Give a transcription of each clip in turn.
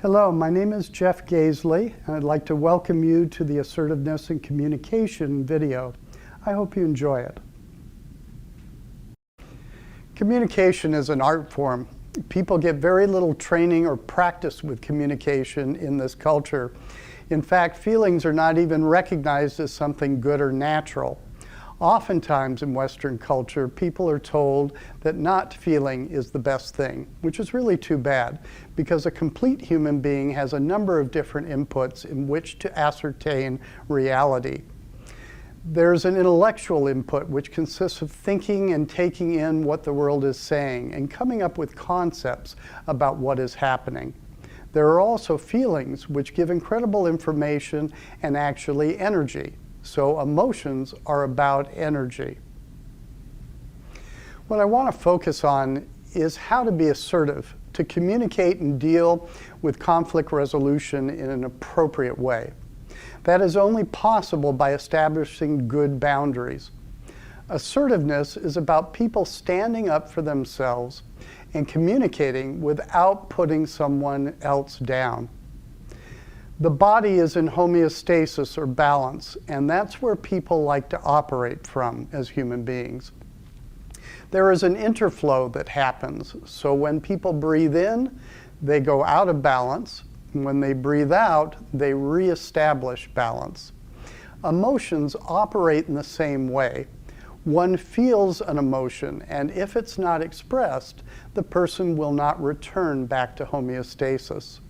Hello, my name is Jeff Gaisley, and I'd like to welcome you to the Assertiveness and Communication video. I hope you enjoy it. Communication is an art form. People get very little training or practice with communication in this culture. In fact, feelings are not even recognized as something good or natural. Oftentimes in Western culture, people are told that not feeling is the best thing, which is really too bad, because a complete human being has a number of different inputs in which to ascertain reality. There's an intellectual input, which consists of thinking and taking in what the world is saying and coming up with concepts about what is happening. There are also feelings, which give incredible information and actually energy. So emotions are about energy. What I want to focus on is how to be assertive, to communicate and deal with conflict resolution in an appropriate way. That is only possible by establishing good boundaries. Assertiveness is about people standing up for themselves and communicating without putting someone else down. The body is in homeostasis or balance, and that's where people like to operate from as human beings. There is an interflow that happens, so when people breathe in, they go out of balance, and when they breathe out, they reestablish balance. Emotions operate in the same way. One feels an emotion, and if it's not expressed, the person will not return back to homeostasis.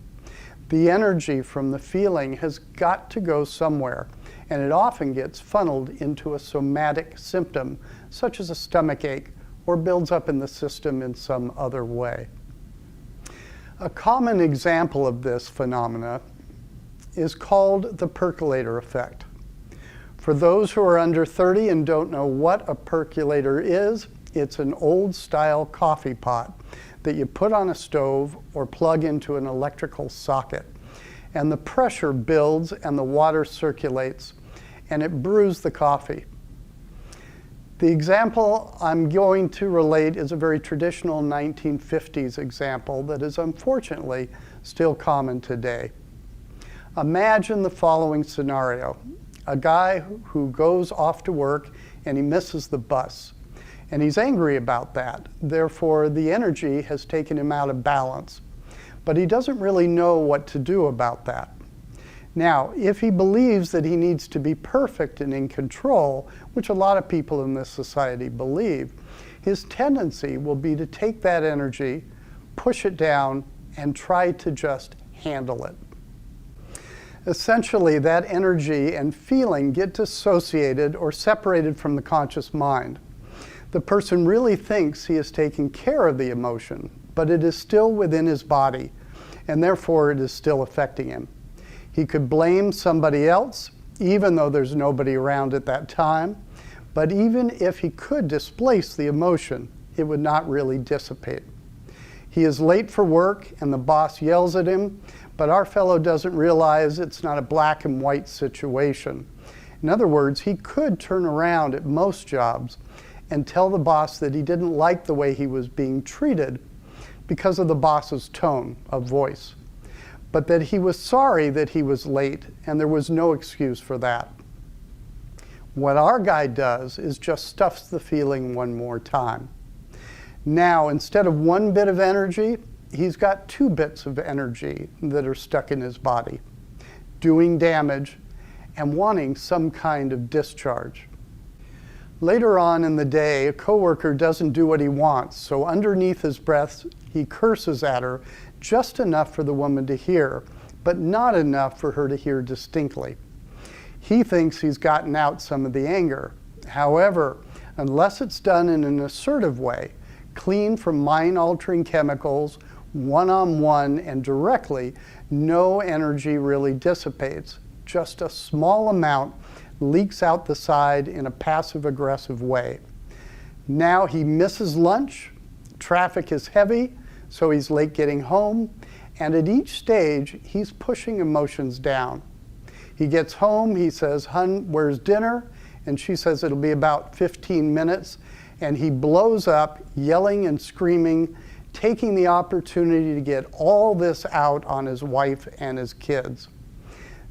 The energy from the feeling has got to go somewhere, and it often gets funneled into a somatic symptom, such as a stomach ache, or builds up in the system in some other way. A common example of this phenomena is called the Percolator Effect. For those who are under 30 and don't know what a percolator is, it's an old-style coffee pot that you put on a stove or plug into an electrical socket. And the pressure builds and the water circulates, and it brews the coffee. The example I'm going to relate is a very traditional 1950s example that is unfortunately still common today. Imagine the following scenario. A guy who goes off to work and he misses the bus. And he's angry about that. Therefore, the energy has taken him out of balance. But he doesn't really know what to do about that. Now, if he believes that he needs to be perfect and in control, which a lot of people in this society believe, his tendency will be to take that energy, push it down, and try to just handle it. Essentially, that energy and feeling get dissociated or separated from the conscious mind. The person really thinks he is taking care of the emotion, but it is still within his body, and therefore it is still affecting him. He could blame somebody else, even though there's nobody around at that time, but even if he could displace the emotion, it would not really dissipate. He is late for work and the boss yells at him, but our fellow doesn't realize it's not a black and white situation. In other words, he could turn around at most jobs and tell the boss that he didn't like the way he was being treated because of the boss's tone of voice, but that he was sorry that he was late and there was no excuse for that. What our guy does is just stuffs the feeling one more time. Now, instead of one bit of energy, he's got 2 bits of energy that are stuck in his body, doing damage and wanting some kind of discharge. Later on in the day, a coworker doesn't do what he wants, so underneath his breath, he curses at her just enough for the woman to hear, but not enough for her to hear distinctly. He thinks he's gotten out some of the anger. However, unless it's done in an assertive way, clean from mind-altering chemicals, one-on-one and directly, no energy really dissipates. Just a small amount leaks out the side in a passive-aggressive way. Now he misses lunch, traffic is heavy, so he's late getting home, and at each stage, he's pushing emotions down. He gets home, he says, "Hun, where's dinner?" And she says it'll be about 15 minutes, and he blows up, yelling and screaming, taking the opportunity to get all this out on his wife and his kids.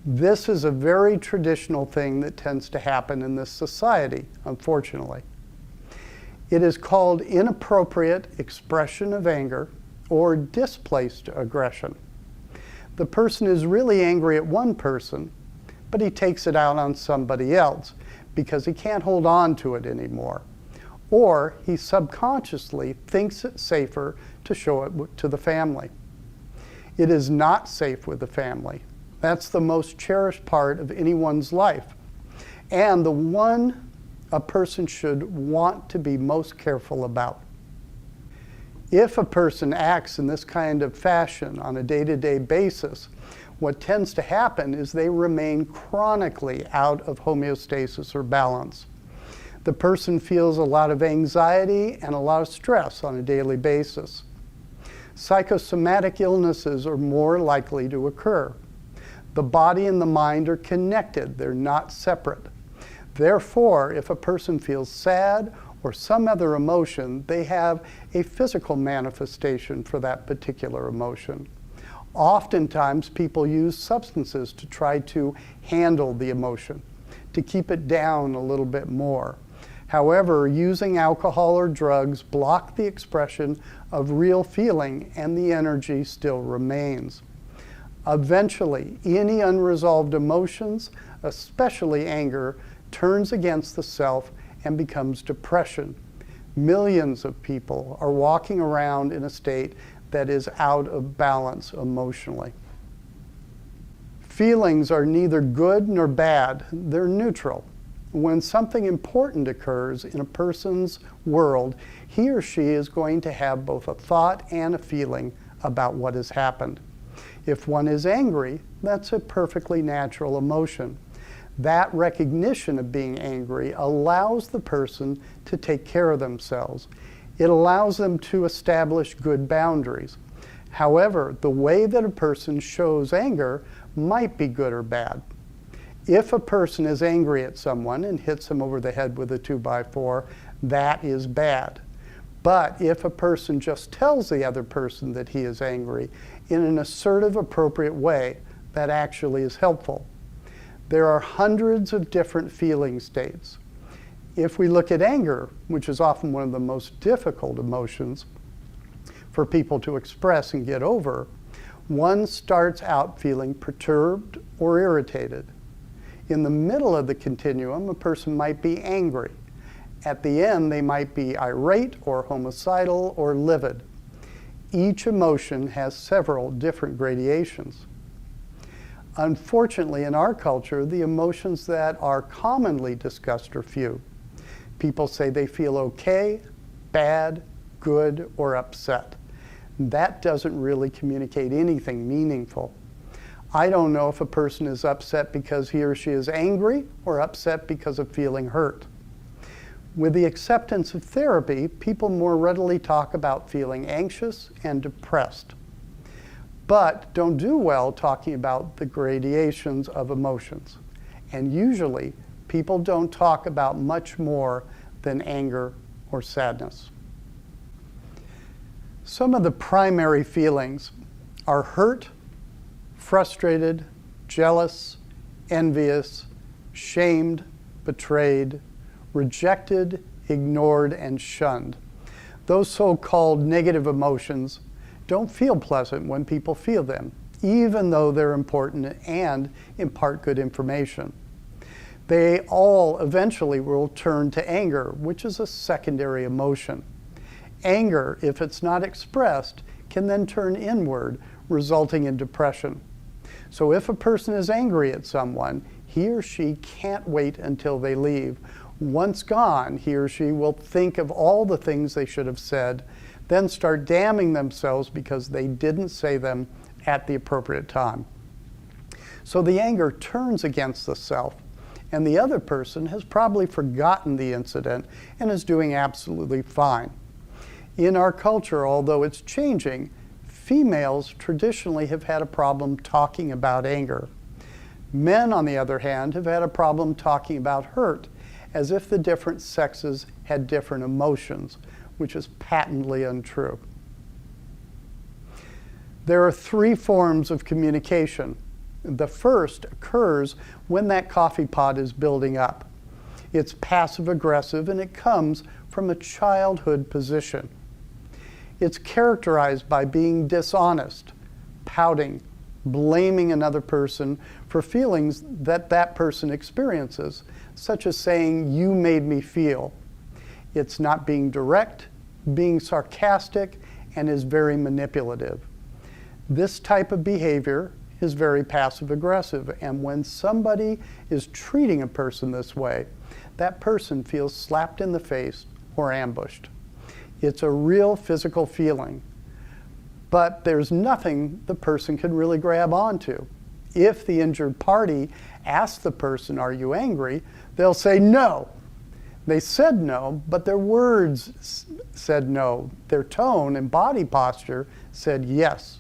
This is a very traditional thing that tends to happen in this society, unfortunately. It is called inappropriate expression of anger or displaced aggression. The person is really angry at one person, but he takes it out on somebody else because he can't hold on to it anymore. Or he subconsciously thinks it's safer to show it to the family. It is not safe with the family. That's the most cherished part of anyone's life, and the one a person should want to be most careful about. If a person acts in this kind of fashion on a day-to-day basis, what tends to happen is they remain chronically out of homeostasis or balance. The person feels a lot of anxiety and a lot of stress on a daily basis. Psychosomatic illnesses are more likely to occur. The body and the mind are connected, they're not separate. Therefore, if a person feels sad or some other emotion, they have a physical manifestation for that particular emotion. Oftentimes, people use substances to try to handle the emotion, to keep it down a little bit more. However, using alcohol or drugs block the expression of real feeling and the energy still remains. Eventually, any unresolved emotions, especially anger, turns against the self and becomes depression. Millions of people are walking around in a state that is out of balance emotionally. Feelings are neither good nor bad, they're neutral. When something important occurs in a person's world, he or she is going to have both a thought and a feeling about what has happened. If one is angry, that's a perfectly natural emotion. That recognition of being angry allows the person to take care of themselves. It allows them to establish good boundaries. However, the way that a person shows anger might be good or bad. If a person is angry at someone and hits them over the head with a 2x4, that is bad. But if a person just tells the other person that he is angry in an assertive, appropriate way, that actually is helpful. There are hundreds of different feeling states. If we look at anger, which is often one of the most difficult emotions for people to express and get over, one starts out feeling perturbed or irritated. In the middle of the continuum, a person might be angry. At the end, they might be irate or homicidal or livid. Each emotion has several different gradations. Unfortunately, in our culture, the emotions that are commonly discussed are few. People say they feel okay, bad, good, or upset. That doesn't really communicate anything meaningful. I don't know if a person is upset because he or she is angry or upset because of feeling hurt. With the acceptance of therapy, people more readily talk about feeling anxious and depressed, but don't do well talking about the gradations of emotions. And usually, people don't talk about much more than anger or sadness. Some of the primary feelings are hurt, frustrated, jealous, envious, shamed, betrayed, rejected, ignored, and shunned. Those so-called negative emotions don't feel pleasant when people feel them, even though they're important and impart good information. They all eventually will turn to anger, which is a secondary emotion. Anger, if it's not expressed, can then turn inward, resulting in depression. So if a person is angry at someone, he or she can't wait until they leave. Once gone, he or she will think of all the things they should have said, then start damning themselves because they didn't say them at the appropriate time. So the anger turns against the self, and the other person has probably forgotten the incident and is doing absolutely fine. In our culture, although it's changing, females traditionally have had a problem talking about anger. Men, on the other hand, have had a problem talking about hurt, as if the different sexes had different emotions, which is patently untrue. There are three forms of communication. The first occurs when that coffee pot is building up. It's passive-aggressive, and it comes from a childhood position. It's characterized by being dishonest, pouting, blaming another person for feelings that that person experiences, such as saying, "You made me feel." It's not being direct, being sarcastic, and is very manipulative. This type of behavior is very passive-aggressive, and when somebody is treating a person this way, that person feels slapped in the face or ambushed. It's a real physical feeling, but there's nothing the person can really grab onto. If the injured party asks the person, "Are you angry?" they'll say no. They said no, but their words said no. Their tone and body posture said yes.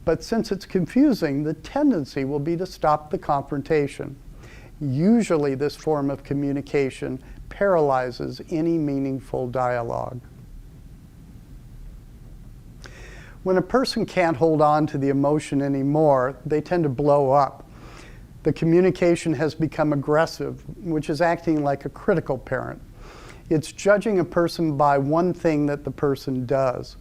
But since it's confusing, the tendency will be to stop the confrontation. Usually this form of communication paralyzes any meaningful dialogue. When a person can't hold on to the emotion anymore, they tend to blow up. The communication has become aggressive, which is acting like a critical parent. It's judging a person by one thing that the person does.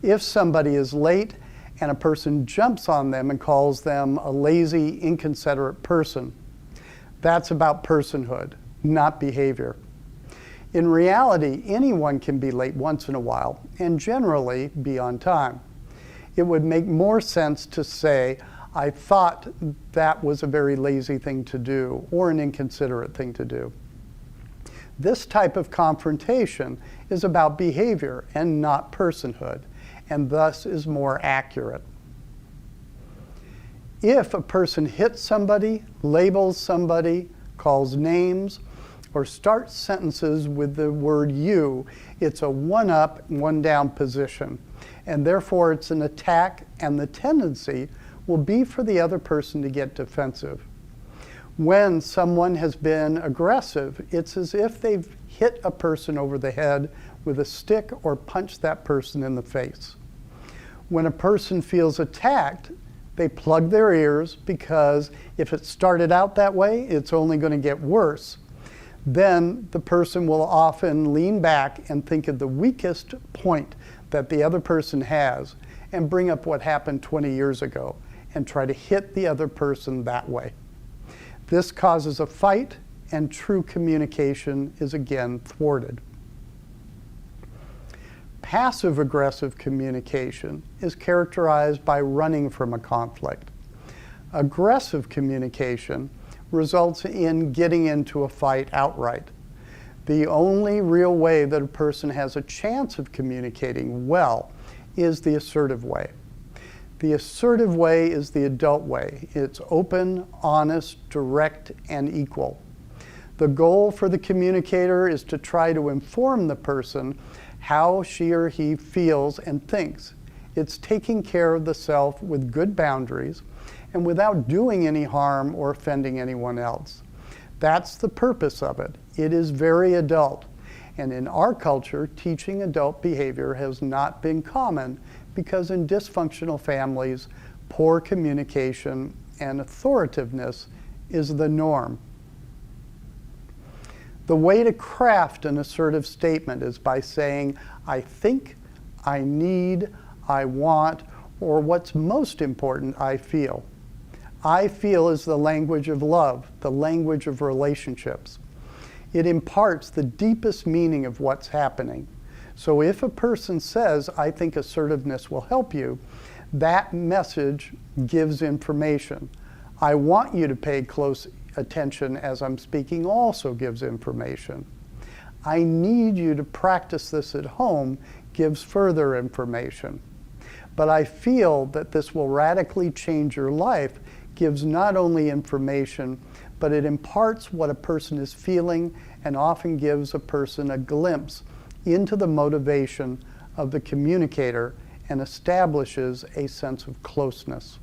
If somebody is late and a person jumps on them and calls them a lazy, inconsiderate person, that's about personhood, not behavior. In reality, anyone can be late once in a while and generally be on time. It would make more sense to say, "I thought that was a very lazy thing to do," or an inconsiderate thing to do. This type of confrontation is about behavior and not personhood, and thus is more accurate. If a person hits somebody, labels somebody, calls names, or starts sentences with the word "you," it's a one-up, one-down position, and therefore it's an attack, and the tendency will be for the other person to get defensive. When someone has been aggressive, it's as if they've hit a person over the head with a stick or punched that person in the face. When a person feels attacked, they plug their ears, because if it started out that way, it's only going to get worse. Then the person will often lean back and think of the weakest point that the other person has and bring up what happened 20 years ago and try to hit the other person that way. This causes a fight, and true communication is again thwarted. Passive-aggressive communication is characterized by running from a conflict. Aggressive communication results in getting into a fight outright. The only real way that a person has a chance of communicating well is the assertive way. The assertive way is the adult way. It's open, honest, direct, and equal. The goal for the communicator is to try to inform the person how she or he feels and thinks. It's taking care of the self with good boundaries and without doing any harm or offending anyone else. That's the purpose of it. It is very adult. And in our culture, teaching adult behavior has not been common, because in dysfunctional families, poor communication and authoritativeness is the norm. The way to craft an assertive statement is by saying, "I think," "I need," "I want," or what's most important, "I feel." "I feel" is the language of love, the language of relationships. It imparts the deepest meaning of what's happening. So if a person says, "I think assertiveness will help you," that message gives information. "I want you to pay close attention as I'm speaking" also gives information. "I need you to practice this at home" gives further information. But "I feel that this will radically change your life" gives not only information, but it imparts what a person is feeling and often gives a person a glimpse into the motivation of the communicator and establishes a sense of closeness.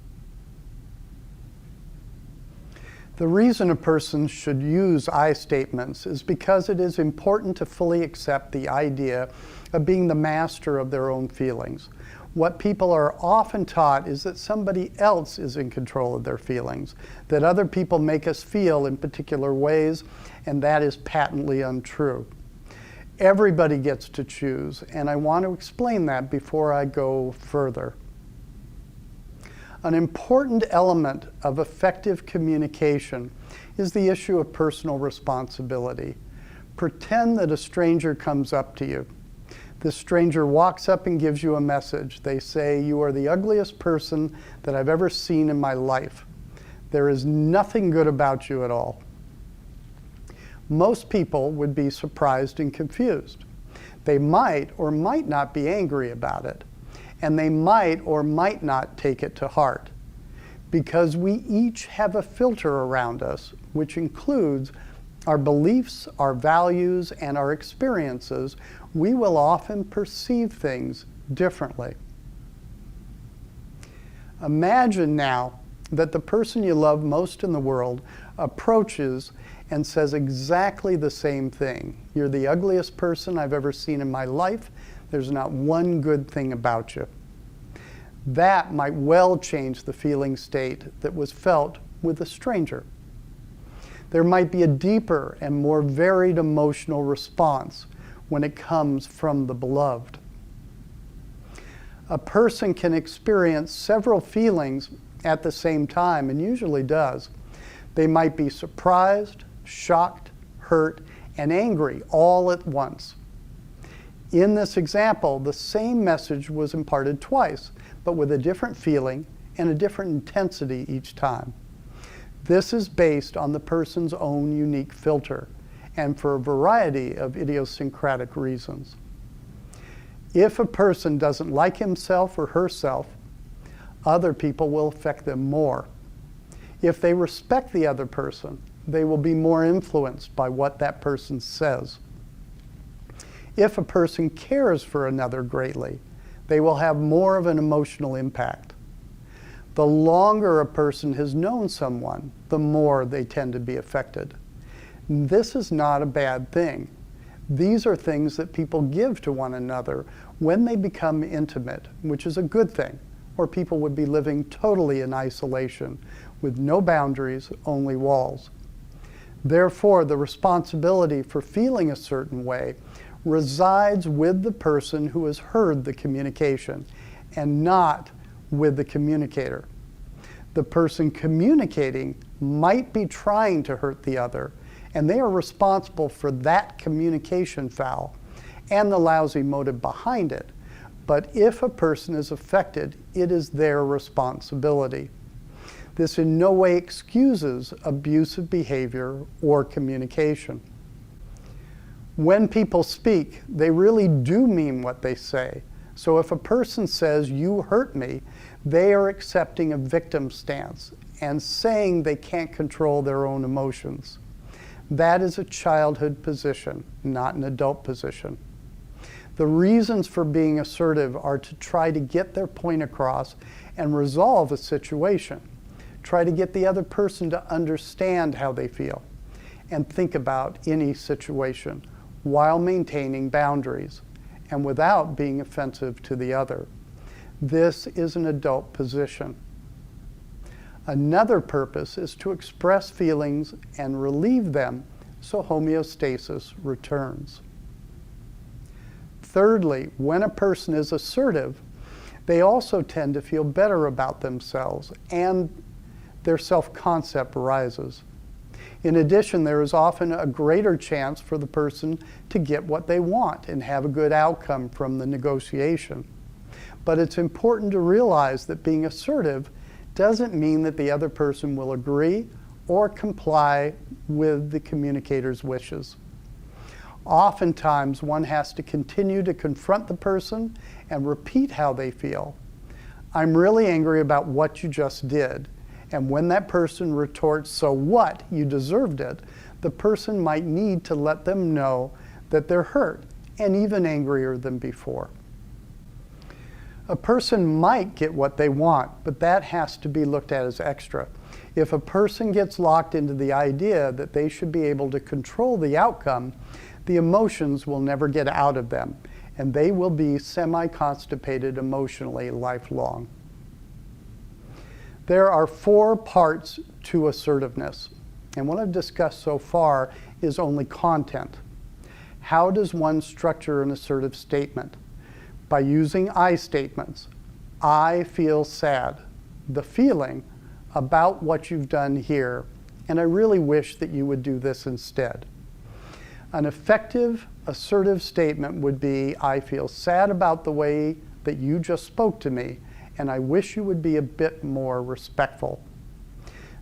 The reason a person should use I statements is because it is important to fully accept the idea of being the master of their own feelings. What people are often taught is that somebody else is in control of their feelings, that other people make us feel in particular ways, and that is patently untrue. Everybody gets to choose, and I want to explain that before I go further. An important element of effective communication is the issue of personal responsibility. Pretend that a stranger comes up to you. This stranger walks up and gives you a message. They say, "You are the ugliest person that I've ever seen in my life. There is nothing good about you at all." Most people would be surprised and confused. They might or might not be angry about it, and they might or might not take it to heart. Because we each have a filter around us, which includes our beliefs, our values, and our experiences, we will often perceive things differently. Imagine now that the person you love most in the world approaches and says exactly the same thing. "You're the ugliest person I've ever seen in my life. There's not one good thing about you." That might well change the feeling state that was felt with a stranger. There might be a deeper and more varied emotional response when it comes from the beloved. A person can experience several feelings at the same time, and usually does. They might be surprised, shocked, hurt, and angry all at once. In this example, the same message was imparted twice, but with a different feeling and a different intensity each time. This is based on the person's own unique filter, and for a variety of idiosyncratic reasons. If a person doesn't like himself or herself, other people will affect them more. If they respect the other person, they will be more influenced by what that person says. If a person cares for another greatly, they will have more of an emotional impact. The longer a person has known someone, the more they tend to be affected. This is not a bad thing. These are things that people give to one another when they become intimate, which is a good thing, or people would be living totally in isolation with no boundaries, only walls. Therefore, the responsibility for feeling a certain way resides with the person who has heard the communication and not with the communicator. The person communicating might be trying to hurt the other, and they are responsible for that communication foul and the lousy motive behind it. But if a person is affected, it is their responsibility. This in no way excuses abusive behavior or communication. When people speak, they really do mean what they say. So if a person says, "You hurt me," they are accepting a victim stance and saying they can't control their own emotions. That is a childhood position, not an adult position. The reasons for being assertive are to try to get their point across and resolve a situation. Try to get the other person to understand how they feel and think about any situation while maintaining boundaries and without being offensive to the other. This is an adult position. Another purpose is to express feelings and relieve them so homeostasis returns. Thirdly, when a person is assertive, they also tend to feel better about themselves and their self-concept rises. In addition, there is often a greater chance for the person to get what they want and have a good outcome from the negotiation. But it's important to realize that being assertive doesn't mean that the other person will agree or comply with the communicator's wishes. Oftentimes, one has to continue to confront the person and repeat how they feel. "I'm really angry about what you just did." And when that person retorts, "So what? You deserved it," the person might need to let them know that they're hurt and even angrier than before. A person might get what they want, but that has to be looked at as extra. If a person gets locked into the idea that they should be able to control the outcome, the emotions will never get out of them, and they will be semi-constipated emotionally lifelong. There are 4 parts to assertiveness, and what I've discussed so far is only content. How does one structure an assertive statement? By using I statements. I feel sad. The feeling about what you've done here, and I really wish that you would do this instead. An effective assertive statement would be, I feel sad about the way that you just spoke to me, and I wish you would be a bit more respectful.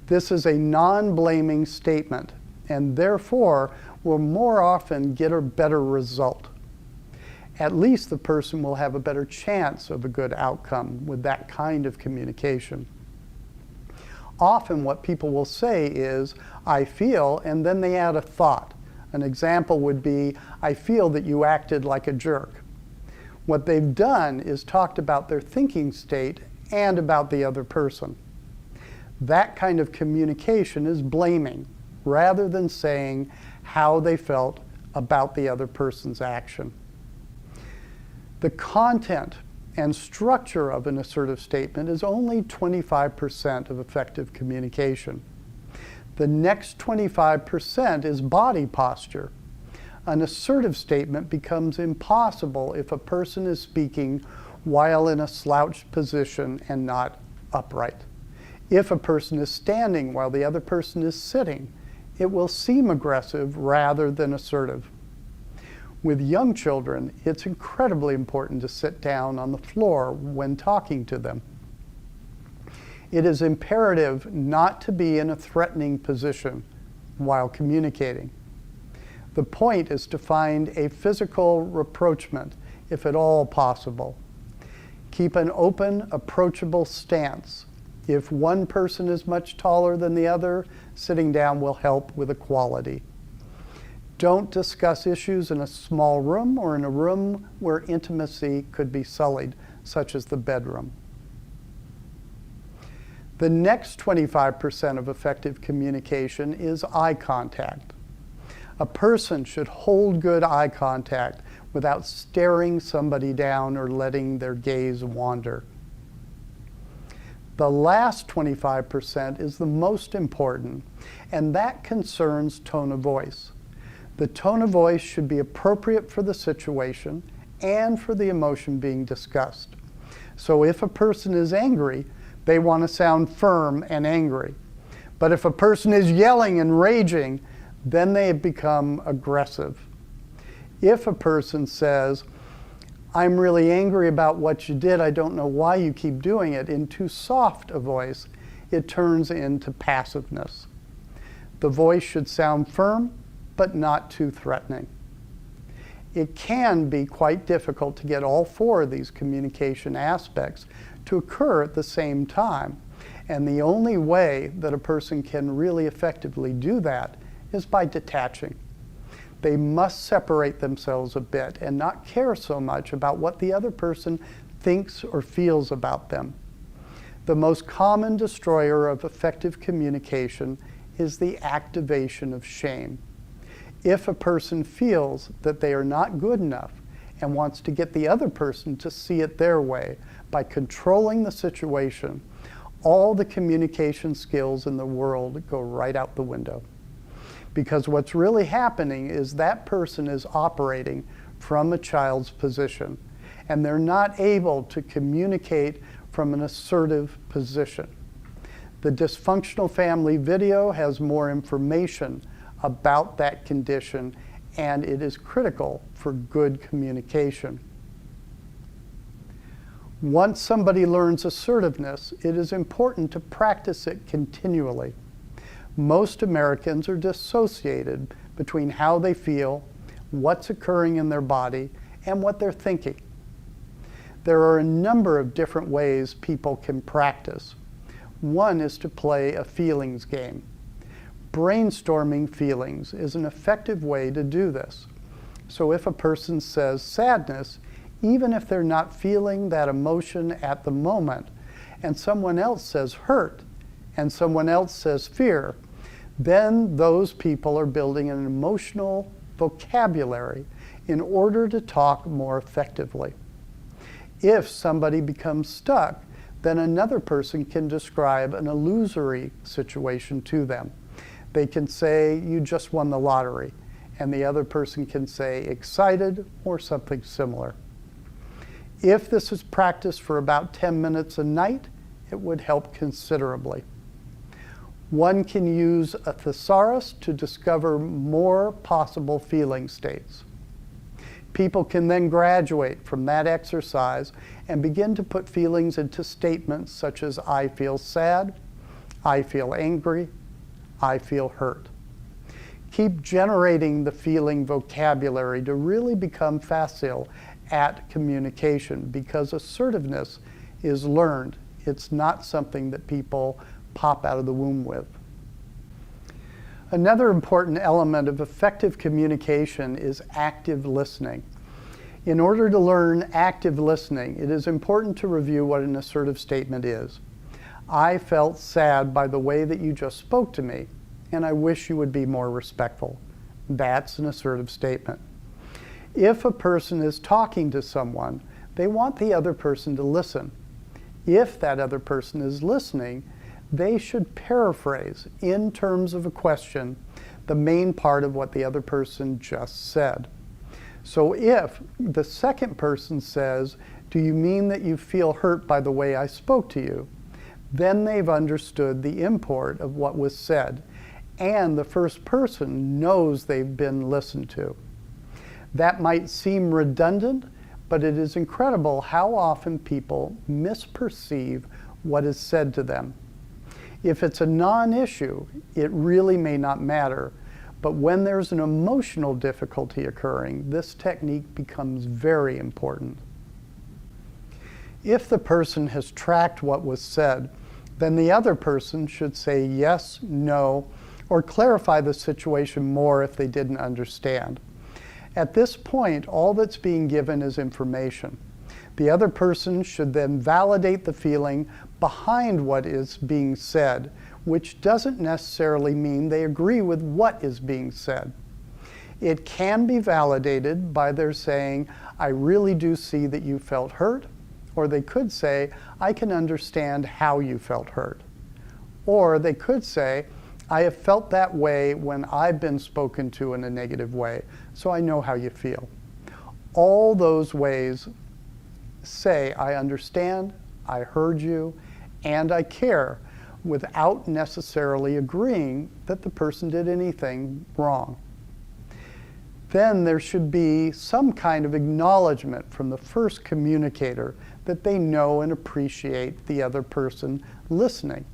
This is a non-blaming statement, and therefore will more often get a better result. At least the person will have a better chance of a good outcome with that kind of communication. Often what people will say is, I feel, and then they add a thought. An example would be, I feel that you acted like a jerk. What they've done is talked about their thinking state and about the other person. That kind of communication is blaming, rather than saying how they felt about the other person's action. The content and structure of an assertive statement is only 25% of effective communication. The next 25% is body posture. An assertive statement becomes impossible if a person is speaking while in a slouched position and not upright. If a person is standing while the other person is sitting, it will seem aggressive rather than assertive. With young children, it's incredibly important to sit down on the floor when talking to them. It is imperative not to be in a threatening position while communicating. The point is to find a physical rapprochement, if at all possible. Keep an open, approachable stance. If one person is much taller than the other, sitting down will help with equality. Don't discuss issues in a small room or in a room where intimacy could be sullied, such as the bedroom. The next 25% of effective communication is eye contact. A person should hold good eye contact without staring somebody down or letting their gaze wander. The last 25% is the most important, and that concerns tone of voice. The tone of voice should be appropriate for the situation and for the emotion being discussed. So if a person is angry, they want to sound firm and angry. But if a person is yelling and raging, then they have become aggressive. If a person says, I'm really angry about what you did, I don't know why you keep doing it, in too soft a voice, it turns into passiveness. The voice should sound firm, but not too threatening. It can be quite difficult to get all 4 of these communication aspects to occur at the same time. And the only way that a person can really effectively do that is by detaching. They must separate themselves a bit and not care so much about what the other person thinks or feels about them. The most common destroyer of effective communication is the activation of shame. If a person feels that they are not good enough and wants to get the other person to see it their way by controlling the situation, all the communication skills in the world go right out the window. Because what's really happening is that person is operating from a child's position, and they're not able to communicate from an assertive position. The dysfunctional family video has more information about that condition, and it is critical for good communication. Once somebody learns assertiveness, it is important to practice it continually. Most Americans are dissociated between how they feel, what's occurring in their body, and what they're thinking. There are a number of different ways people can practice. One is to play a feelings game. Brainstorming feelings is an effective way to do this. So if a person says sadness, even if they're not feeling that emotion at the moment, and someone else says hurt, and someone else says fear, then those people are building an emotional vocabulary in order to talk more effectively. If somebody becomes stuck, then another person can describe an illusory situation to them. They can say, "You just won the lottery," and the other person can say, "Excited," or something similar. If this is practiced for about 10 minutes a night, it would help considerably. One can use a thesaurus to discover more possible feeling states. People can then graduate from that exercise and begin to put feelings into statements such as "I feel sad," "I feel angry," "I feel hurt." Keep generating the feeling vocabulary to really become facile at communication, because assertiveness is learned. It's not something that people pop out of the womb with. Another important element of effective communication is active listening. In order to learn active listening, it is important to review what an assertive statement is. "I felt sad by the way that you just spoke to me, and I wish you would be more respectful." That's an assertive statement. If a person is talking to someone, they want the other person to listen. If that other person is listening, they should paraphrase, in terms of a question, the main part of what the other person just said. So if the second person says, "Do you mean that you feel hurt by the way I spoke to you?" then they've understood the import of what was said, and the first person knows they've been listened to. That might seem redundant, but it is incredible how often people misperceive what is said to them. If it's a non-issue, it really may not matter, but when there's an emotional difficulty occurring, this technique becomes very important. If the person has tracked what was said, then the other person should say yes, no, or clarify the situation more if they didn't understand. At this point, all that's being given is information. The other person should then validate the feeling behind what is being said, which doesn't necessarily mean they agree with what is being said. It can be validated by their saying, "I really do see that you felt hurt," or they could say, "I can understand how you felt hurt." Or they could say, "I have felt that way when I've been spoken to in a negative way, so I know how you feel." All those ways say, "I understand, I heard you, and I care," without necessarily agreeing that the person did anything wrong. Then there should be some kind of acknowledgement from the first communicator that they know and appreciate the other person listening.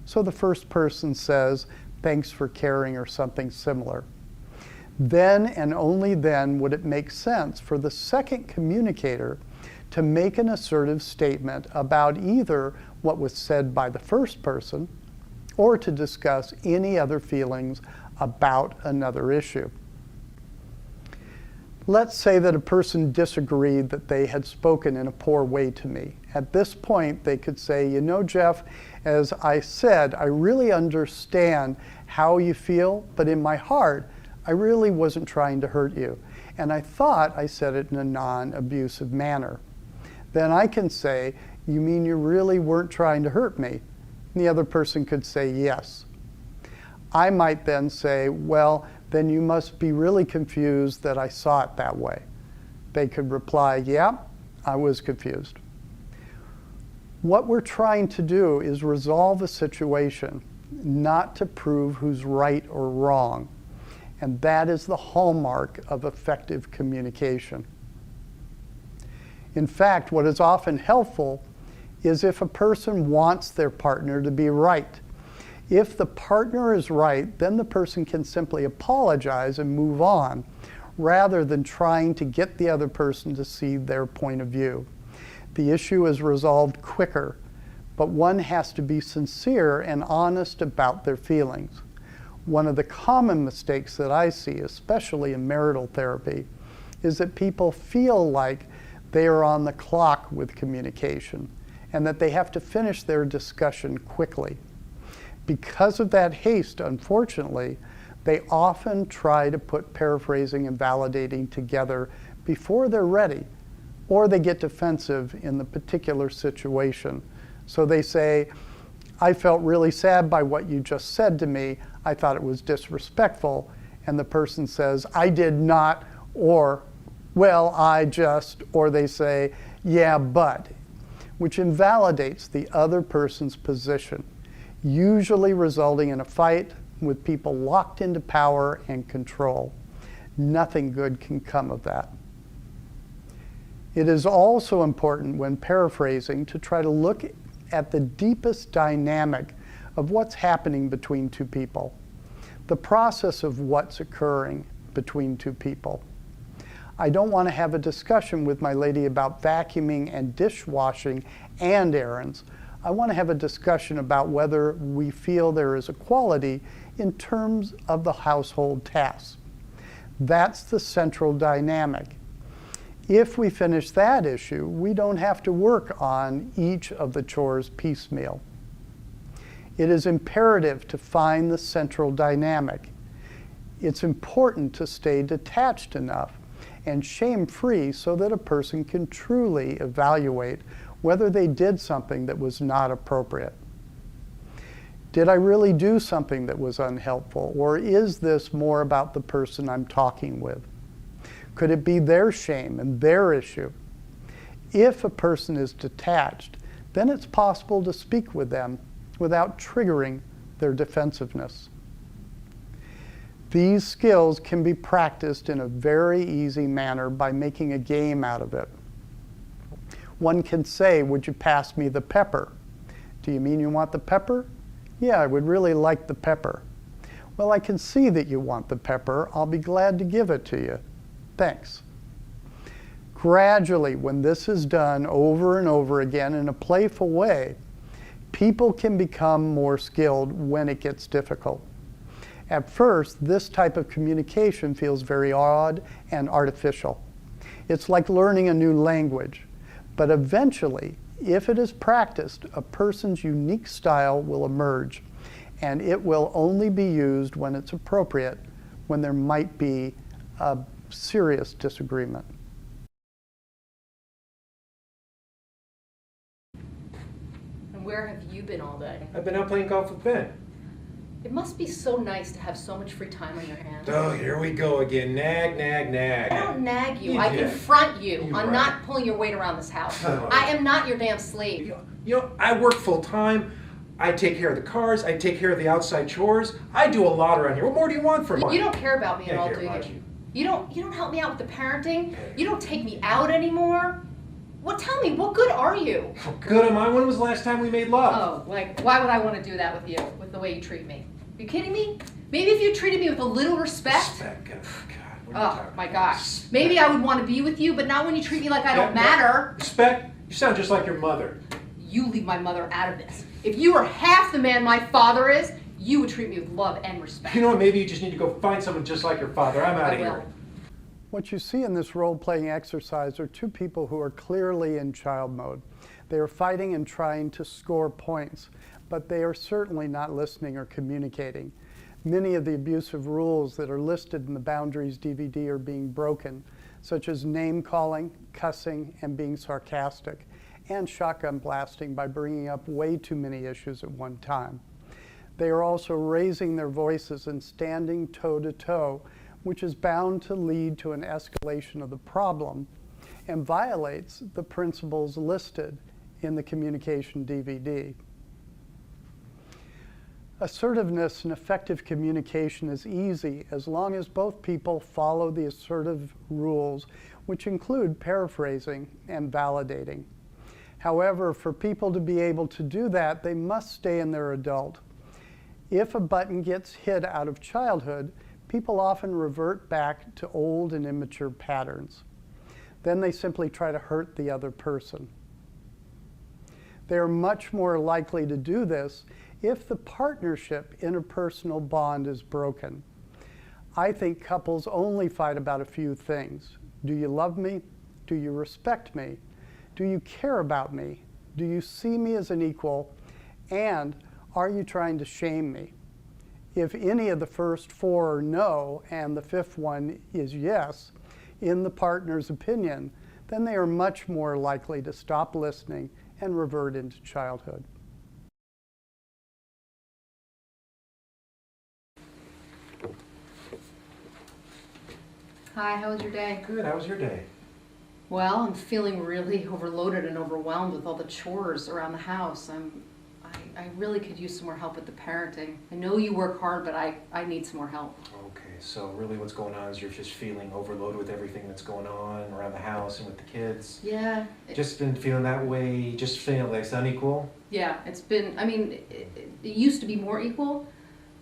So the first person says, "Thanks for caring," or something similar. Then and only then would it make sense for the second communicator to make an assertive statement about either what was said by the first person or to discuss any other feelings about another issue. Let's say that a person disagreed that they had spoken in a poor way to me. At this point, they could say, "You know, Jeff, as I said, I really understand how you feel, but in my heart, I really wasn't trying to hurt you. And I thought I said it in a non-abusive manner." Then I can say, "You mean you really weren't trying to hurt me?" And the other person could say yes. I might then say, "Well, then you must be really confused that I saw it that way." They could reply, "Yeah, I was confused." What we're trying to do is resolve a situation, not to prove who's right or wrong. And that is the hallmark of effective communication. In fact, what is often helpful is if a person wants their partner to be right. If the partner is right, then the person can simply apologize and move on, rather than trying to get the other person to see their point of view. The issue is resolved quicker, but one has to be sincere and honest about their feelings. One of the common mistakes that I see, especially in marital therapy, is that people feel like they are on the clock with communication and that they have to finish their discussion quickly. Because of that haste, unfortunately, they often try to put paraphrasing and validating together before they're ready, or they get defensive in the particular situation. So they say, I felt really sad by what you just said to me. I thought it was disrespectful. And the person says, I did not, or, well, I just, or they say, yeah, but, which invalidates the other person's position, usually resulting in a fight with people locked into power and control. Nothing good can come of that. It is also important when paraphrasing to try to look at the deepest dynamic of what's happening between two people, the process of what's occurring between two people. I don't want to have a discussion with my lady about vacuuming and dishwashing and errands. I want to have a discussion about whether we feel there is equality in terms of the household tasks. That's the central dynamic. If we finish that issue, we don't have to work on each of the chores piecemeal. It is imperative to find the central dynamic. It's important to stay detached enough and shame-free so that a person can truly evaluate whether they did something that was not appropriate. Did I really do something that was unhelpful, or is this more about the person I'm talking with? Could it be their shame and their issue? If a person is detached, then it's possible to speak with them without triggering their defensiveness. These skills can be practiced in a very easy manner by making a game out of it. One can say, would you pass me the pepper? Do you mean you want the pepper? Yeah, I would really like the pepper. Well, I can see that you want the pepper. I'll be glad to give it to you. Thanks. Gradually, when this is done over and over again in a playful way, people can become more skilled when it gets difficult. At first, this type of communication feels very odd and artificial. It's like learning a new language. But eventually, if it is practiced, a person's unique style will emerge, and it will only be used when it's appropriate, when there might be a serious disagreement. And where have you been all day? I've been out playing golf with Ben. It must be so nice to have so much free time on your hands. Oh, here we go again. Nag, nag, nag. I don't nag you. You I did. confront you You're on right. not pulling your weight around this house. Oh. I am not your damn slave. You know, I work full time. I take care of the cars. I take care of the outside chores. I do a lot around here. What more do you want from me? You don't care about me at all, do about you? You don't help me out with the parenting. You don't take me out anymore. What? Tell me, what good are you? How good am I? When was the last time we made love? Oh, like, why would I want to do that with you, with the way you treat me? You kidding me? Maybe if you treated me with a little respect. Respect. God, what are you Oh talking my about? gosh. Respect. Maybe I would want to be with you, but not when you treat me like I don't Yeah, matter. Respect? You sound just like your mother. You leave my mother out of this. If you were half the man my father is, you would treat me with love and respect. You know what? Maybe you just need to go find someone just like your father. I'm out I of here. will. What you see in this role-playing exercise are two people who are clearly in child mode. They are fighting and trying to score points, but they are certainly not listening or communicating. Many of the abusive rules that are listed in the Boundaries DVD are being broken, such as name-calling, cussing, and being sarcastic, and shotgun blasting by bringing up way too many issues at one time. They are also raising their voices and standing toe-to-toe, which is bound to lead to an escalation of the problem and violates the principles listed in the communication DVD. Assertiveness and effective communication is easy as long as both people follow the assertive rules, which include paraphrasing and validating. However, for people to be able to do that, they must stay in their adult. If a button gets hit out of childhood, people often revert back to old and immature patterns. Then they simply try to hurt the other person. They are much more likely to do this if the partnership interpersonal bond is broken. I think couples only fight about a few things. Do you love me? Do you respect me? Do you care about me? Do you see me as an equal? And are you trying to shame me? If any of the first four are no and the fifth one is yes, in the partner's opinion, then they are much more likely to stop listening and revert into childhood. Hi, how was your day? Good. How was your day? Well, I'm feeling really overloaded and overwhelmed with all the chores around the house. I really could use some more help with the parenting. I know you work hard, but I need some more help. Okay, so really what's going on is you're just feeling overloaded with everything that's going on around the house and with the kids. Yeah. Just been feeling that way, just feeling like it's unequal? Yeah, it's been, I mean, it used to be more equal,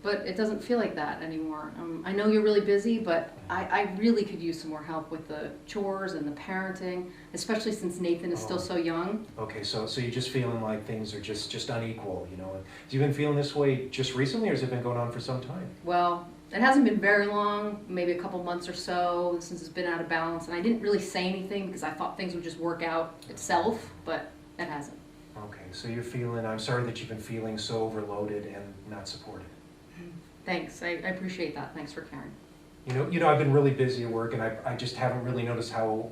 but it doesn't feel like that anymore. I know you're really busy, but I really could use some more help with the chores and the parenting, especially since Nathan is still so young. Okay, so you're just feeling like things are just unequal, you know? Have you been feeling this way just recently, or has it been going on for some time? Well, it hasn't been very long, maybe a couple months or so since it's been out of balance, and I didn't really say anything because I thought things would just work out itself, but it hasn't. Okay, so you're feeling, I'm sorry that you've been feeling so overloaded and not supported. Thanks, I appreciate that. Thanks for caring. You know, I've been really busy at work, and I just haven't really noticed how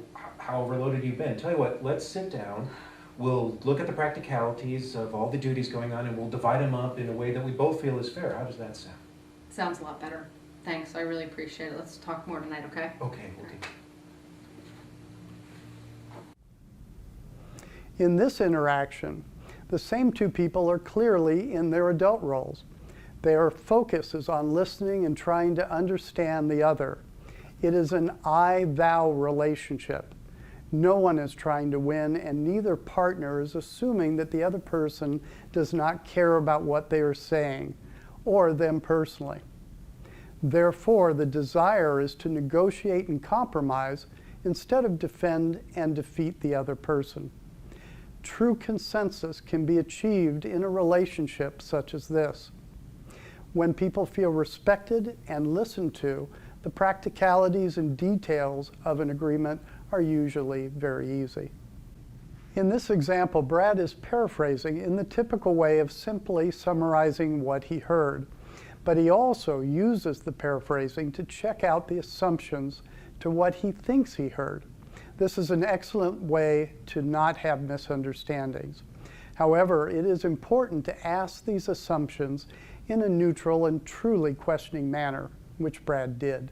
overloaded you've been. Tell you what, let's sit down. We'll look at the practicalities of all the duties going on, and we'll divide them up in a way that we both feel is fair. How does that sound? Sounds a lot better. Thanks, I really appreciate it. Let's talk more tonight, okay? Okay. In this interaction, the same two people are clearly in their adult roles. Their focus is on listening and trying to understand the other. It is an I-thou relationship. No one is trying to win, and neither partner is assuming that the other person does not care about what they are saying, or them personally. Therefore, the desire is to negotiate and compromise instead of defend and defeat the other person. True consensus can be achieved in a relationship such as this. When people feel respected and listened to, the practicalities and details of an agreement are usually very easy. In this example, Brad is paraphrasing in the typical way of simply summarizing what he heard, but he also uses the paraphrasing to check out the assumptions to what he thinks he heard. This is an excellent way to not have misunderstandings. However, it is important to ask these assumptions in a neutral and truly questioning manner, which Brad did.